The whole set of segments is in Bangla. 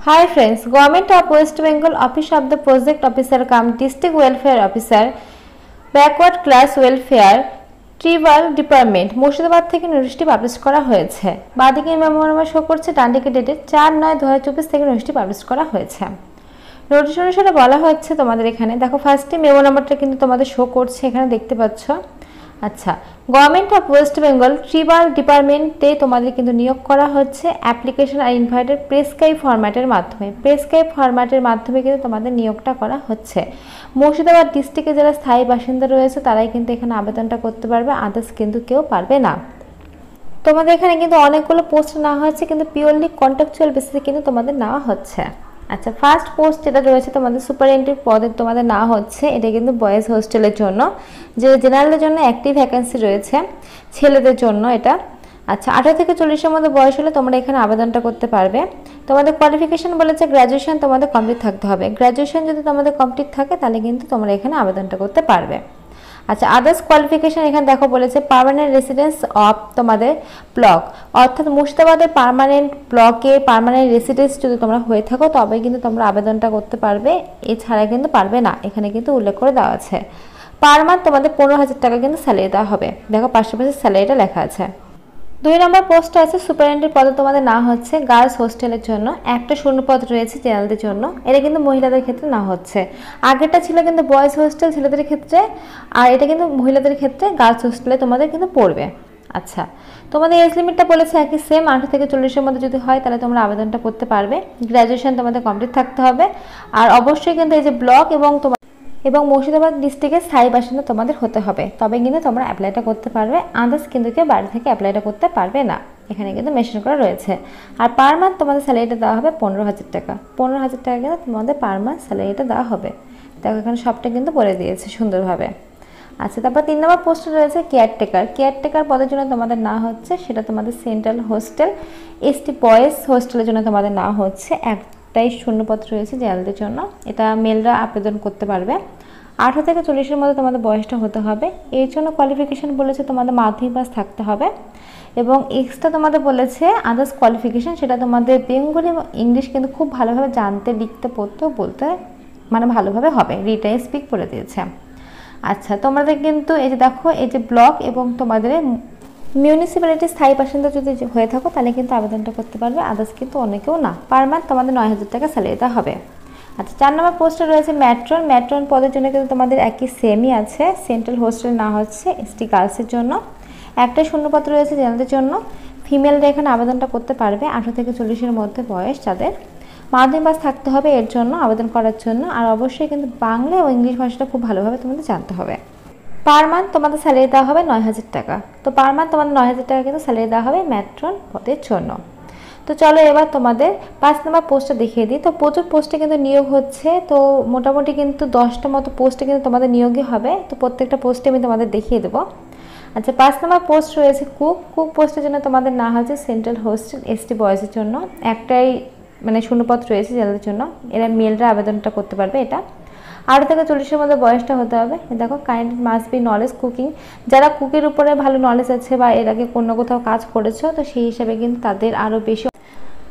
Hi friends, Government of West Bengal Office of the Project Officer cum District Welfare Officer, Backward Class Welfare, ট্রিবাল department Murshidabad থেকে নোটিশটি পাবলিশ করা হয়েছে। বাঁদিকে মেমোরান্ডাম শো করছে, ডান দিকে ডেটেড 4/9/2024 থেকে নোটিশটি পাবলিশ করা হয়েছে। নোটিশ অনুসারে বলা হচ্ছে তোমাদের এখানে দেখো ফার্স্টে মেমো নাম্বারটা কিন্তু তোমাদের শো করছে, এখানে দেখতে পাচ্ছ। আচ্ছা, গভর্নমেন্ট অফ ওয়েস্ট বেঙ্গল ট্রিবাল ডিপার্টমেন্টে তোমাদের কিন্তু নিয়োগ করা হচ্ছে অ্যাপ্লিকেশন আর ইনভাইটেড প্রেসক্রাইব ফরম্যাটের মাধ্যমে। প্রেসক্রাইব ফরম্যাটের মাধ্যমে কিন্তু তোমাদের নিয়োগটা করা হচ্ছে। মুর্শিদাবাদ ডিস্ট্রিক্টে যারা স্থায়ী বাসিন্দা রয়েছে তারাই কিন্তু এখানে আবেদনটা করতে পারবে, আদার্স কিন্তু কেউ পারবে না। তোমাদের এখানে কিন্তু অনেকগুলো পোস্ট নেওয়া হচ্ছে, কিন্তু পিওরলি কন্ট্রাকচুয়াল বেসিসে কিন্তু তোমাদের নেওয়া হচ্ছে। আচ্ছা, ফার্স্ট পোস্ট যেটা রয়েছে তোমাদের সুপারিনটেন্ডেন্ট পদে তোমাদের নেওয়া হচ্ছে, এটা কিন্তু বয়েজ হোস্টেলের জন্য, যে জেনারেলের জন্য একটি ভ্যাকেন্সি রয়েছে, ছেলেদের জন্য এটা। আচ্ছা, 18 থেকে 40-এর মধ্যে বয়স হলে তোমরা এখানে আবেদনটা করতে পারবে। তোমাদের কোয়ালিফিকেশন বলেছে গ্র্যাজুয়েশন তোমাদের কমপ্লিট থাকতে হবে। গ্র্যাজুয়েশন যদি তোমাদের কমপ্লিট থাকে তাহলে কিন্তু তোমরা এখানে আবেদনটা করতে পারবে। আচ্ছা, আদার্স কোয়ালিফিকেশন এখানে দেখো বলেছে পার্মানেন্ট রেসিডেন্স অফ তোমাদের ব্লক, অর্থাৎ মুর্শিদাবাদের পার্মানেন্ট ব্লকে পার্মানেন্ট রেসিডেন্স যদি তোমরা হয়ে থাকো তবে কিন্তু তোমরা আবেদনটা করতে পারবে, এছাড়া কিন্তু পারবে না। এখানে কিন্তু উল্লেখ করে দেওয়া আছে। পার মান্থ তোমাদের 15,000 টাকা কিন্তু স্যালারি দেওয়া হবে। দেখো পাশাপাশি স্যালারিটা লেখা আছে। 2 নম্বর পোস্ট আছে সুপারিনটেন্ডেন্ট পদে তোমাদের না হচ্ছে গার্লস হোস্টেলের জন্য, একটা শূন্যপদ রয়েছে জেনারেলদের জন্য। এটা কিন্তু মহিলাদের ক্ষেত্রে না হচ্ছে। আগেরটা ছিল কিন্তু বয়েজ হোস্টেল ছেলেদের ক্ষেত্রে, আর এটা কিন্তু মহিলাদের ক্ষেত্রে গার্লস হোস্টেলে তোমাদের কিন্তু পড়বে। আচ্ছা, তোমাদের এজ লিমিটটা বলেছে একই সেম, 18 থেকে 40-এর মধ্যে যদি হয় তাহলে তোমরা আবেদনটা করতে পারবে। গ্র্যাজুয়েশন তোমাদের কমপ্লিট থাকতে হবে, আর অবশ্যই কিন্তু এই যে ব্লক এবং মুর্শিদাবাদ ডিস্ট্রিক্টের স্থায়ী বাসিন্দা তোমাদের হতে হবে, তবে কিন্তু তোমরা অ্যাপ্লাইটা করতে পারবে। আদার্স কিন্তু কেউ বাড়ি থেকে অ্যাপ্লাইটা করতে পারবে না, এখানে কিন্তু মেনশন করা রয়েছে। আর পার মান্থ তোমাদের স্যালারিটা দেওয়া হবে 15,000 টাকা। 15,000 টাকা কিন্তু তোমাদের পার মান্থ স্যালারিটা দেওয়া হবে। দেখো এখানে সবটা কিন্তু বলে দিয়েছে সুন্দরভাবে। আচ্ছা, তারপর 3 নম্বর পোস্ট রয়েছে কেয়ারটেকার। কেয়ারটেকার পদের জন্য তোমাদের না হচ্ছে, সেটা তোমাদের সেন্ট্রাল হোস্টেল এসটি বয়েজ হোস্টেলের জন্য তোমাদের না হচ্ছে। একটাই শূন্যপদ রয়েছে জেনারেলদের জন্য, এটা মেলরা আবেদন করতে পারবে। 18 থেকে 40-এর মধ্যে তোমাদের বয়সটা হতে হবে। এর জন্য কোয়ালিফিকেশান বলেছে তোমাদের মাধ্যমিক পাস থাকতে হবে, এবং এক্সট্রা তোমাদের বলেছে আদার্স কোয়ালিফিকেশান, সেটা তোমাদের বেঙ্গলি এবং ইংলিশ কিন্তু খুব ভালোভাবে জানতে, লিখতে, পড়তে, বলতে মানে ভালোভাবে হবে। রিটার্ন স্পিক বলে দিয়েছে। আচ্ছা, তোমাদের কিন্তু এই যে দেখো এই যে ব্লক এবং তোমাদের মিউনিসিপ্যালিটির স্থায়ী বাসিন্দা যদি হয়ে থাকো তাহলে কিন্তু আবেদনটা করতে পারবে, আদার্স কিন্তু অনেকেও না। পার মান্থ তোমাদের 9,000 টাকা স্যালারি দেওয়া হবে। আচ্ছা, 4 নম্বর পোস্টে রয়েছে ম্যাট্রন। ম্যাট্রন পদের জন্য কিন্তু তোমাদের একই সেমই আছে, সেন্ট্রাল হোস্টেল না হচ্ছে এসটি গার্লসের জন্য। একটাই শূন্যপদ রয়েছে জেনারেলদের জন্য। ফিমেলরা এখানে আবেদনটা করতে পারবে 18 থেকে 40-এর মধ্যে বয়স যাদের। মাধ্যমিক পাস থাকতে হবে এর জন্য আবেদন করার জন্য, আর অবশ্যই কিন্তু বাংলা ও ইংলিশ ভাষাটা খুব ভালোভাবে তোমাদের জানতে হবে। পার মান্থ তোমাদের স্যালারি দেওয়া হবে 9,000 টাকা। তো পার মান্থ তোমাদের 9,000 টাকা কিন্তু স্যালারি দেওয়া হবে ম্যাট্রন পদের জন্য। তো চলো এবার তোমাদের 5 নম্বর পোস্টটা দেখিয়ে দিই। তো প্রচুর পোস্টে কিন্তু নিয়োগ হচ্ছে, তো মোটামুটি কিন্তু 10টা মতো পোস্টে কিন্তু তোমাদের নিয়োগই হবে। তো প্রত্যেকটা পোস্টে আমি তোমাদের দেখিয়ে দেবো। আচ্ছা, 5 নম্বর পোস্ট রয়েছে কুক পোস্টের জন্য তোমাদের না হচ্ছে সেন্ট্রাল হোস্টেল এসটি বয়েজের জন্য। একটাই মানে শূন্যপদ রয়েছে যাদের জন্য, এরা মেলরা আবেদনটা করতে পারবে। এটা 18 থেকে 40-এর মধ্যে বয়সটা হতে হবে। দেখো kind must be knowledge cooking, যারা কুকের উপরে ভালো নলেজ আছে বা এর আগে কোনো কোথাও কাজ করেছো তো সেই হিসাবে কিন্তু তাদের আরও বেশি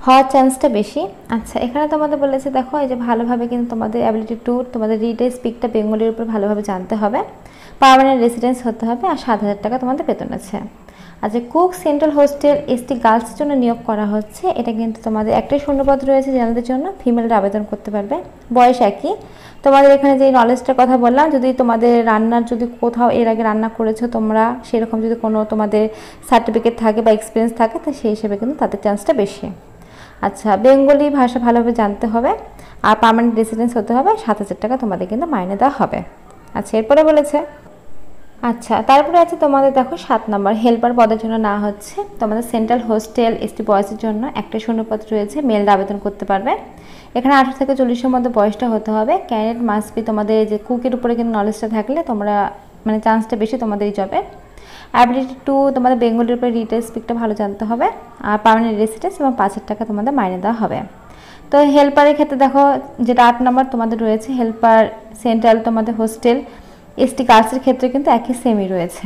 হওয়ার চান্সটা বেশি। আচ্ছা, এখানে তোমাদের বলেছে দেখো এই যে ভালোভাবে কিন্তু তোমাদের অ্যাবিলিটি টু তোমাদের রিড স্পিকটা বেঙ্গলির উপর ভালোভাবে জানতে হবে, পার্মানেন্ট রেসিডেন্স হতে হবে, আর 7,000 টাকা তোমাদের বেতন আছে। আচ্ছা, কুক সেন্ট্রাল হোস্টেল এসটি গার্লসের জন্য নিয়োগ করা হচ্ছে। এটা কিন্তু তোমাদের একটাই শূন্যপদ রয়েছে জেনারেলদের জন্য, ফিমেলরা আবেদন করতে পারবে। বয়স একই। তোমাদের এখানে যে নলেজটার কথা বললাম, যদি তোমাদের রান্নার যদি কোথাও এর আগে রান্না করেছো তোমরা, সেরকম যদি কোনো তোমাদের সার্টিফিকেট থাকে বা এক্সপিরিয়েন্স থাকে তো সেই হিসেবে কিন্তু তাদের চান্সটা বেশি। আচ্ছা, বেঙ্গলি ভাষা ভালোভাবে জানতে হবে, আর পার্মানেন্ট রেসিডেন্স হতে হবে। 7,000 টাকা তোমাদের কিন্তু মাইনে দেওয়া হবে। আচ্ছা, এরপরে বলেছে আচ্ছা তারপরে আছে তোমাদের দেখো 7 নম্বর হেল্পার পদের জন্য না হচ্ছে তোমাদের সেন্ট্রাল হোস্টেল এসটি বয়েজের জন্য একটা শূন্যপদ রয়েছে, মেলরা আবেদন করতে পারবে। এখানে 18 থেকে 40-এর মধ্যে বয়সটা হতে হবে। ক্যান্ডিডেট মাস্ট বি তোমাদের যে কুকের উপরে কিন্তু নলেজটা থাকলে তোমরা মানে চান্সটা বেশি তোমাদের এই জবে। অ্যাবিলিটি টু তোমাদের বেঙ্গলির উপরে রিটেল স্পিকটা ভালো জানতে হবে, আর পার্মানেন্ট রেসিডেন্স এবং 5,000 টাকা তোমাদের মাইনে দেওয়া হবে। তো হেল্পারের ক্ষেত্রে দেখো যেটা 8 নম্বর তোমাদের রয়েছে হেল্পার সেন্ট্রাল তোমাদের হোস্টেল এসটি গার্লসের ক্ষেত্রে কিন্তু একই সেমই রয়েছে।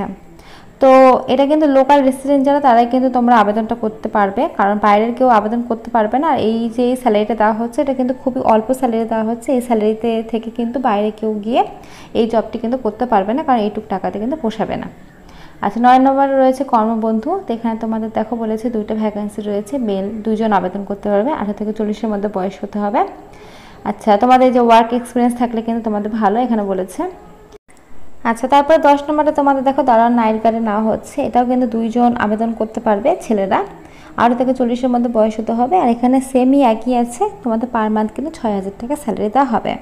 তো এটা কিন্তু লোকাল রেসিডেন্ট যারা তারাই কিন্তু তোমরা আবেদনটা করতে পারবে, কারণ বাইরের কেউ আবেদন করতে পারবে না। এই যে স্যালারিটা দেওয়া হচ্ছে এটা কিন্তু খুবই অল্প স্যালারি দেওয়া হচ্ছে, এই স্যালারিতে থেকে কিন্তু বাইরে কেউ গিয়ে এই জবটি কিন্তু করতে পারবে না, কারণ এইটুক টাকাতে কিন্তু পোষাবে না। আচ্ছা, 9 নম্বরে রয়েছে কর্মবন্ধু। এখানে তোমাদের দেখো বলেছে 2টা ভ্যাকেন্সি রয়েছে, মেল 2 জন আবেদন করতে পারবে, 18 থেকে 40-এর মধ্যে বয়স হতে হবে। আচ্ছা, তোমাদের যে ওয়ার্ক এক্সপিরিয়েন্স থাকলে কিন্তু তোমাদের ভালো এখানে বলেছে। আচ্ছা, তারপরে 10 নম্বরে তোমাদের দেখো দারোয়ান নাইট গার্ডে নেওয়া হচ্ছে, এটাও কিন্তু 2 জন আবেদন করতে পারবে ছেলেরা, 18 থেকে 40-এর মধ্যে বয়স হতে হবে। আর এখানে সেমই একই আছে, তোমাদের পার মান্থ কিন্তু 6,000 টাকা স্যালারি দেওয়া হবে।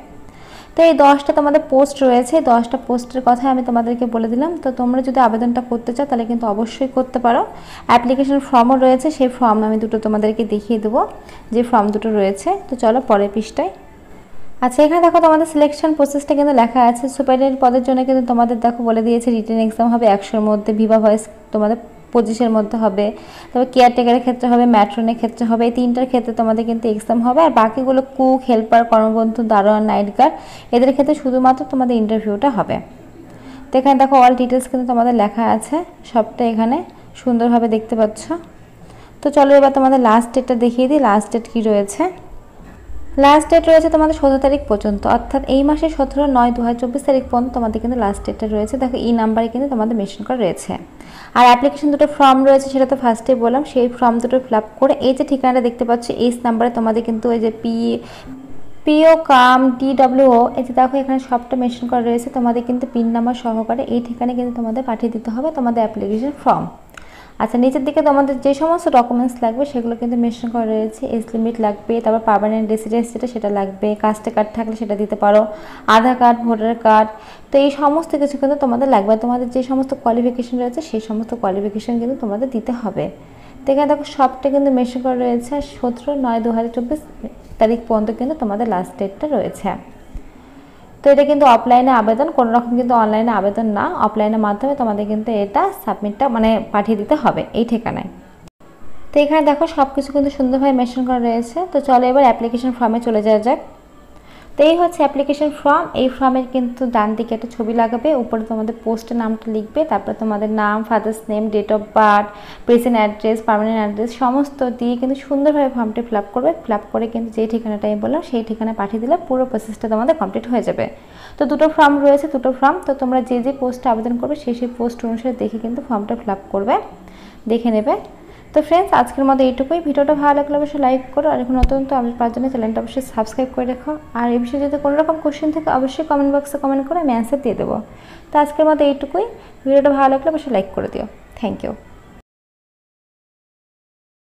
তো এই 10টা তোমাদের পোস্ট রয়েছে, 10টা পোস্টের কথা আমি তোমাদেরকে বলে দিলাম। তো তোমরা যদি আবেদনটা করতে চাও তাহলে কিন্তু অবশ্যই করতে পারো। অ্যাপ্লিকেশন ফর্মও রয়েছে, সেই ফর্ম আমি দুটো তোমাদেরকে দেখিয়ে দেবো, যে ফর্ম দুটো রয়েছে। তো চলো পরের পৃষ্ঠায়। আচ্ছা, এখানে দেখো তোমাদের সিলেকশন প্রসেসটা কিন্তু লেখা আছে। সুপারিনটেন্ডেন্ট পদের জন্য কিন্তু তোমাদের দেখো বলে দিয়েছে রিটেন এক্সাম হবে 100-এর মধ্যে, ভিভা ভয়েস তোমাদের 25-এর মধ্যে হবে, তবে কেয়ারটেকারের ক্ষেত্রে হবে, ম্যাট্রনের ক্ষেত্রে হবে, এই 3টার ক্ষেত্রে তোমাদের কিন্তু এক্সাম হবে। আর বাকিগুলো কুক, হেল্পার, কর্মবন্ধু, দারোয়ান, নাইট গার্ড এদের ক্ষেত্রে শুধুমাত্র তোমাদের ইন্টারভিউটা হবে। তো এখানে দেখো অল ডিটেলস কিন্তু তোমাদের লেখা আছে, সবটা এখানে সুন্দরভাবে দেখতে পাচ্ছ। তো চলো এবার তোমাদের লাস্ট ডেটটা দেখিয়ে দিই, লাস্ট ডেট কী রয়েছে। লাস্ট ডেট রয়েছে তোমাদের 17 তারিখ পর্যন্ত, অর্থাৎ এই মাসের 17/9/2024 তারিখ পর্যন্ত তোমাদের কিন্তু লাস্ট ডেটটা রয়েছে। দেখো এই নাম্বারে কিন্তু তোমাদের মেনশন করা রয়েছে। আর অ্যাপ্লিকেশন দুটো ফর্ম রয়েছে, সেটা তো ফার্স্টে বললাম, সেই ফর্ম দুটো ফিল আপ করে এই যে ঠিকানাটা দেখতে পাচ্ছ এই নাম্বারে তোমাদের কিন্তু ওই যে পিও কাম DWO এই যে দেখো এখানে সবটা মেনশন করা রয়েছে, তোমাদের কিন্তু পিন নাম্বার সহকারে এই ঠিকানায় কিন্তু তোমাদের পাঠিয়ে দিতে হবে তোমাদের অ্যাপ্লিকেশন ফর্ম। আচ্ছা, নিচের দিকে তোমাদের যে সমস্ত ডকুমেন্টস লাগবে সেগুলো কিন্তু মেনশন করা রয়েছে। এজ লিমিট লাগবে, তারপর পার্মানেন্ট রেসিডেন্স যেটা সেটা লাগবে, কাস্টে কার্ড থাকলে সেটা দিতে পারো, আধার কার্ড, ভোটার কার্ড। তো এই সমস্ত কিছু কিন্তু তোমাদের লাগবে, তোমাদের যে সমস্ত কোয়ালিফিকেশন রয়েছে সেই সমস্ত কোয়ালিফিকেশন কিন্তু তোমাদের দিতে হবে। তো এখানে দেখো সবটা কিন্তু মেনশন করা রয়েছে। আর 17/9/2024 তারিখ পর্যন্ত কিন্তু তোমাদের লাস্ট ডেটটা রয়েছে। তো এটা কিন্তু অফলাইনে আবেদন, কোনো রকম কিন্তু অনলাইনে আবেদন না, অফলাইনের মাধ্যমে তোমাদের কিন্তু এটা সাবমিটটা মানে পাঠিয়ে দিতে হবে এই ঠিকানায়। তো এখানে দেখো সব কিছু কিন্তু সুন্দরভাবে মেনশন করা রয়েছে। তো চলো এবার অ্যাপ্লিকেশন ফর্মে চলে যাওয়া যাক। তো এই হচ্ছে অ্যাপ্লিকেশন ফর্ম। এই ফর্মের কিন্তু ডান দিকে একটা ছবি লাগাবে, উপরে তোমাদের পোস্টের নামটা লিখবে, তারপরে তোমাদের নাম, father's name, date of birth, present address, permanent address সমস্ত দিয়ে কিন্তু সুন্দরভাবে ফর্মটি ফিল আপ করবে। ফিল আপ করে কিন্তু যে ঠিকানাটা আমি বললাম সেই ঠিকানায় পাঠিয়ে দিলে পুরো প্রসেসটা তোমাদের কমপ্লিট হয়ে যাবে। তো দুটো ফর্ম রয়েছে, দুটো ফর্ম। তো তোমরা যে যে পোস্টে আবেদন করবে সেই পোস্ট অনুসারে দেখে কিন্তু ফর্মটা ফিল আপ করবে, দেখে নেবে। তো ফ্রেন্ডস, আজকের মতো এইটুকুই। ভিডিওটা ভালো লাগলে অবশ্যই লাইক করো, আর এখন নতুন তো আপডেট পাওয়ার জন্য চ্যানেলটা অবশ্যই সাবস্ক্রাইব করে রাখো। আর এই বিষয়ে যদি কোনো রকম কোশ্চেন থাকে অবশ্যই কমেন্ট বক্সে কমেন্ট করে আমি অ্যান্সার দিয়ে দেবো। তো আজকের মতো এইটুকুই। ভিডিওটা ভালো লাগলে অবশ্যই লাইক করে দিও। Thank you.